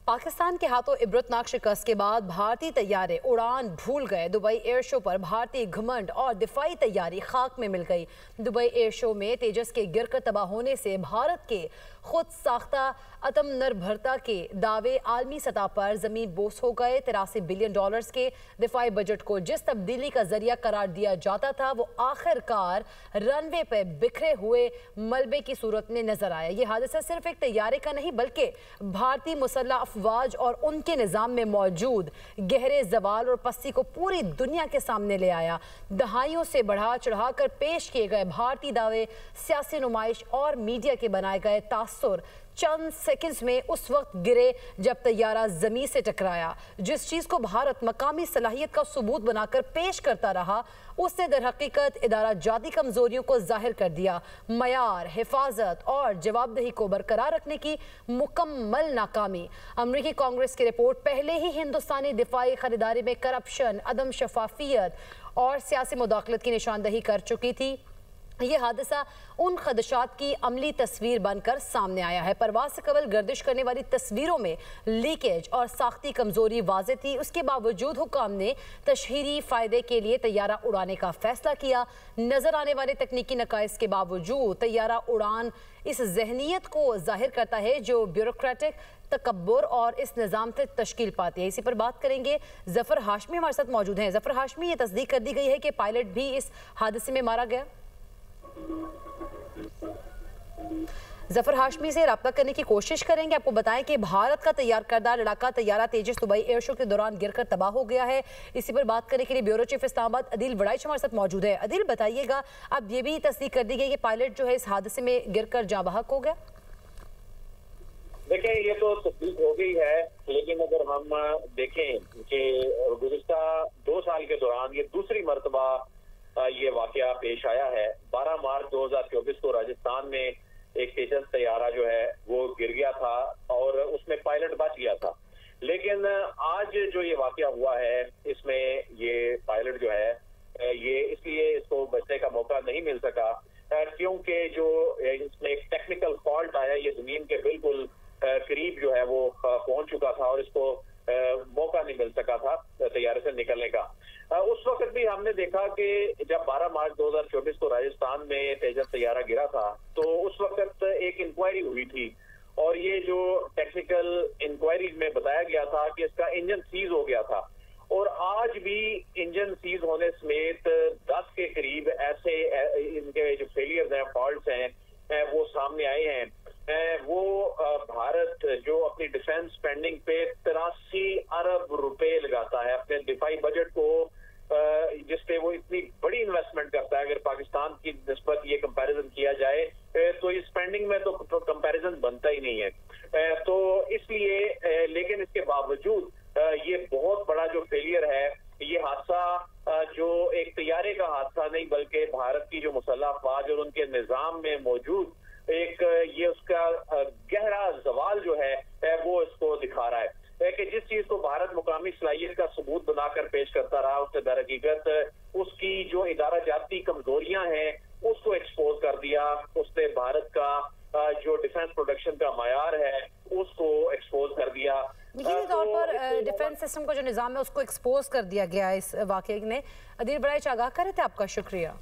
पाकिस्तान के हाथों इबरतनाक शिकस्त के बाद भारतीय तैयारे उड़ान भूल गए। दुबई एयर शो पर भारतीय घमंड और दिफाई तैयारी खाक में मिल गई। दुबई एयर शो में तेजस के गिरकर तबाह होने से भारत के खुद साख्ता आत्मनिर्भरता के दावे आलमी सतह पर जमीन बोस हो गए। 83 बिलियन डॉलर्स के दिफाई बजट को जिस तब्दीली का जरिया करार दिया जाता था वो आखिरकार रनवे पर बिखरे हुए मलबे की सूरत में नजर आया। ये हादसा सिर्फ एक तैयारे का नहीं बल्कि भारतीय मुसल्लह अफवाज और उनके निज़ाम में मौजूद गहरे जवाल और पस्ती को पूरी दुनिया के सामने ले आया। दहाइयों से बढ़ा चढ़ा कर पेश किए गए भारतीय दावे, सियासी नुमाइश और मीडिया के बनाए गए तासुर चंद सेकंड्स में उस वक्त गिरे जब तैयारा जमीन से टकराया। जिस चीज को भारत मकामी सलाहियत का सबूत बनाकर पेश करता रहा उसने दर हकीकत इदारा जाती कमजोरियों को जाहिर कर दिया। मयार, हिफाजत और जवाबदेही को बरकरार रखने की मुकम्मल नाकामी। अमरीकी कांग्रेस की रिपोर्ट पहले ही हिंदुस्तानी दिफाई खरीदारी में करप्शन, अदम शफाफियत और सियासी मुदाखलत की निशानदही कर चुकी थी। ये हादसा उन खदशात की अमली तस्वीर बनकर सामने आया है। परवाज से कबल गर्दिश करने वाली तस्वीरों में लीकेज और साख्ती कमजोरी वाज़ेह थी। उसके बावजूद हुकाम ने तशहीरी फ़ायदे के लिए तैयारा उड़ाने का फैसला किया। नज़र आने वाले तकनीकी नकाइस के बावजूद तैयारा उड़ान इस जहनीत को जाहिर करता है जो ब्यूरोक्रेटिक तकब्बुर और इस निज़ाम से तश्कील पाती है। इसी पर बात करेंगे। ज़फ़र हाशमी हमारे साथ मौजूद हैं। ज़फ़र हाशमी, ये तस्दीक कर दी गई है कि पायलट भी इस हादसे में मारा गया। ज़फ़र हाशमी से रब्ता करने की कोशिश करेंगे। आपको बताएं कि भारत का तैयार करदा लड़ाका तैयारा तेजस दुबई एयर शो के दौरान गिरकर तबाह हो गया है। इसी पर बात करने के लिए ब्यूरो चीफ इस्लामाबाद अदील वड़ाइच हमारे साथ मौजूद है। अदील, बताइएगा, अब ये भी तस्दीक कर दी गई कि पायलट जो है इस हादसे में गिरकर जाँ बहक हो गया। देखें, ये तो तस्दीक हो गई है, लेकिन अगर हम देखें कि गुज़िश्ता 2 साल के दौरान ये दूसरी मरतबा ये वाकया पेश आया है। 12 मार्च 2024 को राजस्थान में एक तेजस तैयारा जो है वो गिर गया था और उसमें पायलट बच गया था। लेकिन आज जो ये वाकया हुआ है इसमें ये पायलट जो है ये इसलिए इसको बचने का मौका नहीं मिल सका क्योंकि जो इसमें एक टेक्निकल फॉल्ट आया, ये जमीन के बिल्कुल करीब जो है वो पहुंच चुका था और इसको मौका नहीं मिल सका था तैयारे से निकलने का। उस वक्त भी हमने देखा कि जब 12 मार्च 2024 को राजस्थान में तेजस तैयारा गिरा था तो उस वक्त एक इंक्वायरी हुई थी और ये जो टेक्निकल इंक्वायरी में बताया गया था कि इसका इंजन सीज हो गया था और आज भी इंजन सीज होने समेत 10 के करीब ऐसे इनके जो फेलियर्स हैं, फॉल्ट्स हैं वो सामने आए हैं। वो भारत जो अपनी डिफेंस स्पेंडिंग पे 83 अरब रुपए लगाता है अपने दिफाई बजट को, जिसपे वो इतनी बड़ी इन्वेस्टमेंट करता है। अगर पाकिस्तान की निस्बत ये कंपैरिजन किया जाए तो इस स्पेंडिंग में तो कंपैरिजन बनता ही नहीं है। तो इसलिए लेकिन इसके बावजूद ये बहुत बड़ा जो फेलियर है, ये हादसा जो एक तैयारे का हादसा नहीं बल्कि भारत की जो मुसल्लह अफवाज और उनके निज़ाम में मौजूद एक ये उसका गहरा जवाल जो है वो इसको दिखा रहा है कि जिस चीज को भारत मुकामी सलाहियत का सबूत बनाकर पेश करता रहा उसने दर हकीकत उसकी जो इदारा जाती कमजोरियां हैं उसको एक्सपोज कर दिया। उसने भारत का जो डिफेंस प्रोडक्शन का मायार है उसको एक्सपोज कर दिया। यकीनी तौर पर डिफेंस सिस्टम का जो निज़ाम है उसको एक्सपोज कर दिया गया इस वाकये में। अदील वड़ाइच आगाह कर रहे थे, आपका शुक्रिया।